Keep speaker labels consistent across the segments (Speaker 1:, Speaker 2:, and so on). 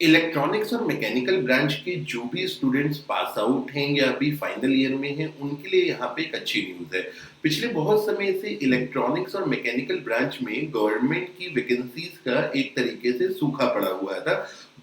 Speaker 1: Electronics और mechanical branch के जो भी स्टूडेंट्स पास आउट हैं या अभी फाइनल ईयर में हैं, उनके लिए यहाँ पे एक अच्छी न्यूज़ है। पिछले बहुत समय से इलेक्ट्रॉनिक्स और मैकेनिकल ब्रांच में गवर्नमेंट की वैकेंसीज का एक तरीके से सूखा पड़ा हुआ था।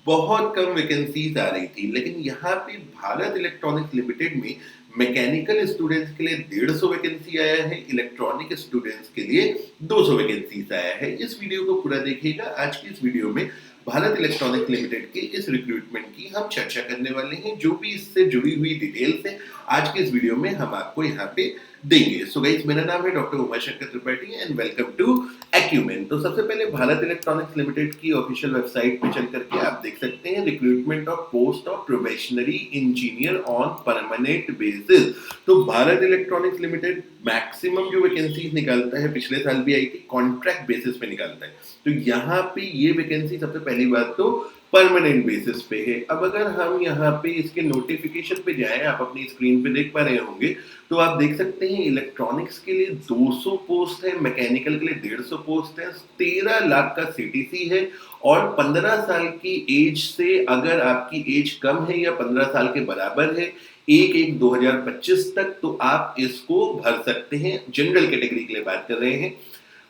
Speaker 1: बहुत कम वैकेंसीज आ रही थी, लेकिन यहाँ पे भारत इलेक्ट्रॉनिक्स लिमिटेड में मैकेनिकल स्टूडेंट्स के लिए 150 वैकेंसी आया है, इलेक्ट्रॉनिक स्टूडेंट्स के लिए 200 वैकेंसीज आया है। इस वीडियो को पूरा देखिएगा। आज की इस वीडियो में भारत इलेक्ट्रॉनिक्स लिमिटेड के इस रिक्रूटमेंट की हम चर्चा करने वाले हैं। जो भी इससे जुड़ी हुई डिटेल्स है आज के इस वीडियो में हम आपको यहाँ पे देंगे। सो गाइस, मेरा नाम है doctor Umashankar Tripathi and welcome to Acumen. तो सबसे पहले भारत इलेक्ट्रॉनिक्स लिमिटेड की ऑफिशियल वेबसाइट पे चल करके आप देख सकते हैं recruitment of post of probationary engineer on permanent basis. तो भारत इलेक्ट्रॉनिक्स लिमिटेड मैक्सिमम जो वैकेंसीज निकालता है, पिछले साल भी आई थी, कॉन्ट्रैक्ट बेसिस पे निकालता है। तो यहाँ पे ये वैकेंसी सबसे पहली बात तो परमानेंट बेसिस पे है। अब अगर हम यहाँ पे इसके नोटिफिकेशन पे जाएं, आप अपनी स्क्रीन पे देख पा रहे होंगे, तो आप देख सकते हैं इलेक्ट्रॉनिक्स के लिए 200 पोस्ट है, मैकेनिकल के लिए 150 पोस्ट है, 13 लाख का सीटीसी है और 15 साल की एज से अगर आपकी एज कम है या 15 साल के बराबर है 1/1/2025 तक, तो आप इसको भर सकते हैं। जनरल कैटेगरी के लिए बात कर रहे हैं।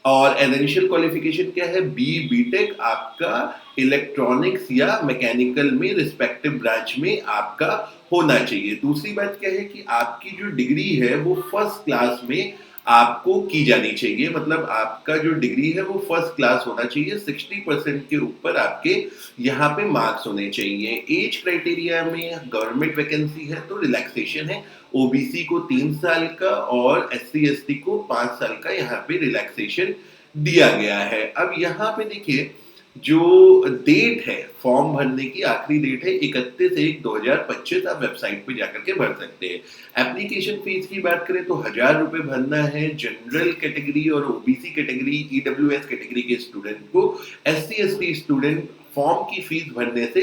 Speaker 1: और एसेंशियल क्वालिफिकेशन क्या है? बीटेक आपका इलेक्ट्रॉनिक्स या मैकेनिकल में रिस्पेक्टिव ब्रांच में आपका होना चाहिए। दूसरी बात क्या है कि आपकी जो डिग्री है वो फर्स्ट क्लास में आपको की जानी चाहिए। मतलब आपका जो डिग्री है वो फर्स्ट क्लास होना चाहिए। 60% के ऊपर आपके यहाँ पे मार्क्स होने चाहिए। एज क्राइटेरिया में गवर्नमेंट वैकेंसी है तो रिलैक्सेशन है। ओबीसी को 3 साल का और एससी एसटी को 5 साल का यहाँ पे रिलैक्सेशन दिया गया है। अब यहाँ पे देखिए, जो डेट है फॉर्म भरने की, आखिरी डेट है 31/1/2025। आप वेबसाइट पे जाकर के भर सकते हैं। एप्लीकेशन फीस की बात करें तो 1000 रुपए भरना है जनरल कैटेगरी और ओबीसी कैटेगरी, ईडब्ल्यूएस कैटेगरी के स्टूडेंट को। एससी एसटी स्टूडेंट फॉर्म की फीस भरने से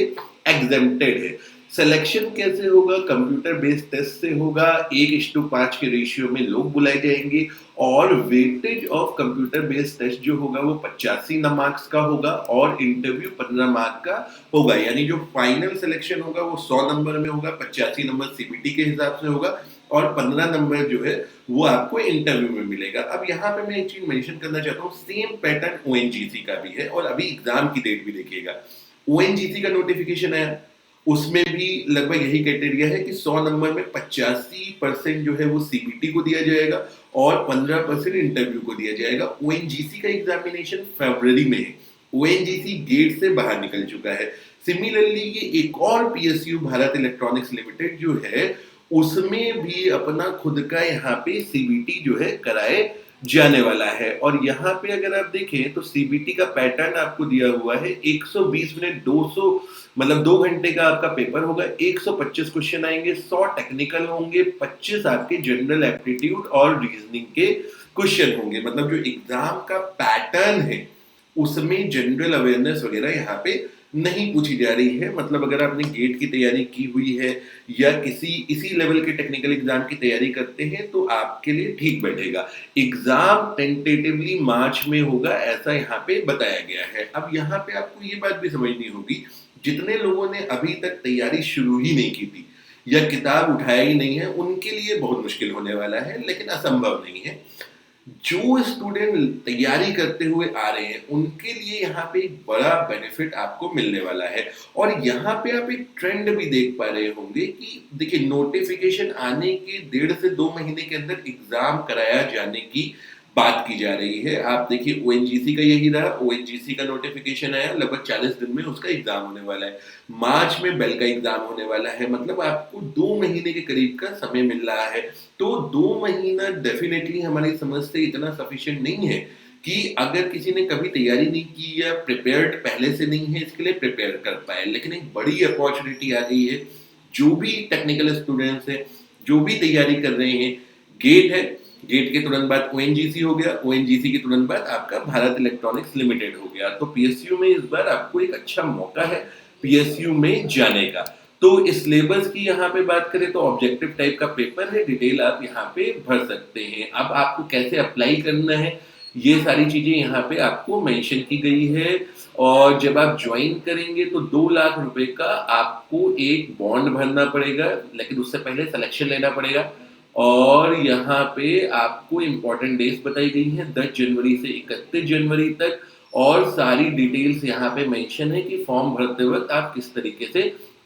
Speaker 1: एग्जेम्प्टेड है। सिलेक्शन कैसे होगा? कंप्यूटर बेस्ड टेस्ट से होगा। 1:5 के रेशियो में लोग बुलाए जाएंगे और weightage of computer based test जो होगा वो 85 मार्क्स का होगा और इंटरव्यू 15 मार्क का होगा। यानी जो फाइनल सिलेक्शन होगा वो 100 नंबर में होगा, 85 नंबर सीबीटी के हिसाब से होगा और 15 नंबर जो है वो आपको इंटरव्यू में मिलेगा। अब यहाँ पे मैं एक चीज मेंशन करना चाहता हूँ, सेम पैटर्न ओएनजीसी का भी है और अभी एग्जाम की डेट भी देखिएगा। ओएनजीसी का नोटिफिकेशन है, उसमें भी लगभग यही क्राइटेरिया है कि 100 नंबर में 85% जो है वो सीबीटी को दिया जाएगा और 15% इंटरव्यू को दिया जाएगा। ओएनजीसी का एग्जामिनेशन फरवरी में है। ओएनजीसी गेट से बाहर निकल चुका है। सिमिलरली ये एक और पीएसयू भारत इलेक्ट्रॉनिक्स लिमिटेड जो है उसमें भी अपना खुद का यहाँ पे सीबीटी जो है कराए जाने वाला है। और यहाँ पे अगर आप देखें तो सीबीटी का पैटर्न आपको दिया हुआ है 120 मिनट 200 मतलब 2 घंटे का आपका पेपर होगा। 125 क्वेश्चन आएंगे, 100 टेक्निकल होंगे, 25 आपके जनरल एप्टीट्यूड और रीजनिंग के क्वेश्चन होंगे। मतलब जो एग्जाम का पैटर्न है उसमें जनरल अवेयरनेस वगैरह यहाँ पे नहीं पूछी जा रही है। मतलब अगर आपने गेट की तैयारी की हुई है या किसी इसी लेवल के टेक्निकल एग्जाम की तैयारी करते हैं तो आपके लिए ठीक बैठेगा। एग्जाम टेंटेटिवली मार्च में होगा, ऐसा यहाँ पे बताया गया है। अब यहाँ पे आपको ये बात भी समझनी होगी, जितने लोगों ने अभी तक तैयारी शुरू ही नहीं की थी या किताब उठाया ही नहीं है, उनके लिए बहुत मुश्किल होने वाला है, लेकिन असंभव नहीं है। जो स्टूडेंट तैयारी करते हुए आ रहे हैं उनके लिए यहाँ पे एक बड़ा बेनिफिट आपको मिलने वाला है। और यहाँ पे आप एक ट्रेंड भी देख पा रहे होंगे कि देखिए, नोटिफिकेशन आने के 1.5 से 2 महीने के अंदर एग्जाम कराया जाने की बात की जा रही है। आप देखिए ओएनजीसी का यही रहा। ओएनजीसी का नोटिफिकेशन आया, लगभग 40 दिन में उसका एग्जाम होने वाला है। मार्च में बेल का एग्जाम होने वाला है। मतलब आपको 2 महीने के करीब का समय मिल रहा है। तो 2 महीना डेफिनेटली हमारी समझ से इतना सफिशिएंट नहीं है कि अगर किसी ने कभी तैयारी नहीं की या प्रिपेयर्ड पहले से नहीं है इसके लिए प्रिपेयर कर पाए। लेकिन एक बड़ी अपॉर्चुनिटी आ गई है। जो भी टेक्निकल स्टूडेंट्स हैं, जो भी तैयारी कर रहे हैं, गेट है, गेट के तुरंत बाद ओएनजीसी हो गया, ओएनजीसी के तुरंत बाद आपका भारत इलेक्ट्रॉनिक्स लिमिटेड हो गया। तो पीएसयू में इस बार आपको एक अच्छा मौका है पीएसयू में जाने का। तो इस सिलेबस की यहाँ पे बात करें तो ऑब्जेक्टिव टाइप का पेपर है, डिटेल आप यहाँ पे भर सकते हैं। अब आपको कैसे अप्लाई करना है ये सारी चीजें यहाँ पे आपको मेंशन की गई है। और जब आप ज्वाइन करेंगे तो 2 लाख रुपए का आपको एक बॉन्ड भरना पड़ेगा, लेकिन उससे पहले सिलेक्शन लेना पड़ेगा। और यहाँ पे आपको इम्पोर्टेंट डेट्स बताई गई हैं 10 जनवरी से 31 जनवरी तक, और सारी डिटेल्स यहाँ पे मेंशन है कि फॉर्म भरते वक़्त आप किस तरीके से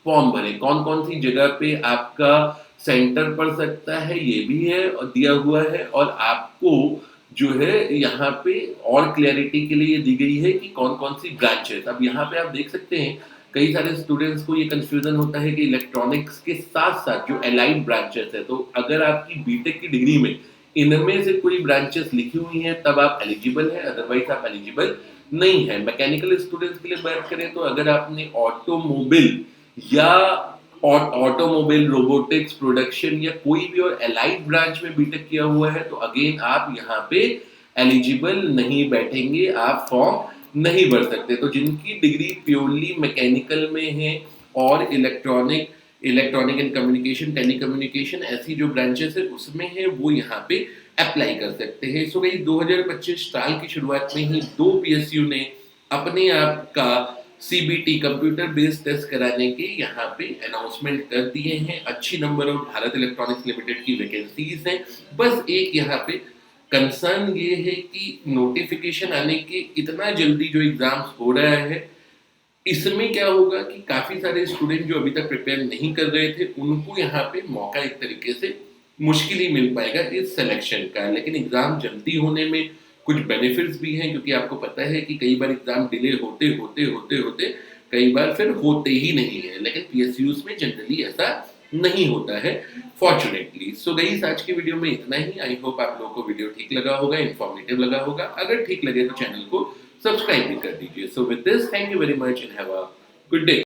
Speaker 1: फॉर्म भरें, कौन-कौन सी जगह पे आपका सेंटर पड़ सकता है ये भी है और दिया हुआ है। और आपको जो है यहाँ पे और क्लैरिटी के लिए दी गई है कि कौन-कौन सी ब्रांचेज़। अब यहाँ पे आप देख सकते हैं कई सारे स्टूडेंट्स को ये कन्फ्यूज़न होता है कि इलेक्ट्रॉनिक्स के साथ-साथ जो एलाइड ब्रांचेज़ है, तो अगर आपकी बीटेक की डिग्री में इनमें से कोई ब्रांचेज़ लिखी हुई हैं तब आप एलिजिबल हैं, अदरवाइज़ आप एलिजिबल नहीं हैं। मैकेनिकल स्टूडेंट्स के लिए बात करें तो अगर आपने ऑटोमोबाइल या ऑटोमोबाइल, रोबोटिक्स, प्रोडक्शन या कोई भी और एलाइड ब्रांच में बीटेक किया हुआ है तो अगेन आप यहाँ पे एलिजिबल नहीं बैठेंगे, आप फॉर्म नहीं भर सकते। तो जिनकी डिग्री प्योरली मैकेनिकल में है और इलेक्ट्रॉनिक एंड कम्युनिकेशन, टेलीकम्युनिकेशन ऐसी जो ब्रांचेस है उसमें है, वो यहाँ पे अप्लाई कर सकते हैं। सो गाइस 2025 साल की शुरुआत में ही 2 पीएसयू ने अपने आप का सीबीटी कंप्यूटर बेस्ड टेस्ट कराने के यहाँ पे अनाउंसमेंट कर दिए हैं। अच्छी number of Bharat electronics limited की वैकेंसीज हैं। बस एक यहाँ पे कंसर्न ये है कि नोटिफिकेशन आने के इतना जल्दी जो एग्जाम्स हो रहा है, इसमें क्या होगा कि काफ़ी सारे स्टूडेंट जो अभी तक प्रिपेयर नहीं कर रहे थे, उनको यहाँ पे मौका एक तरीके से मुश्किल ही मिल पाएगा इस सिलेक्शन का। लेकिन एग्ज़ाम जल्दी होने में कुछ बेनिफिट्स भी हैं, क्योंकि आपको पता है कि कई बार एग्ज़ाम डिले होते कई बार फिर होते ही नहीं है। लेकिन पीएसयूज़ में जनरली ऐसा नहीं होता है, फॉर्च्यूनेटली। सो गाइस आज की वीडियो में इतना ही। आई होप आप लोगों को वीडियो ठीक लगा होगा, इन्फॉर्मेटिव लगा होगा। अगर ठीक लगे तो चैनल को सब्सक्राइब भी कर दीजिए। So with this, thank you very much and have a good day.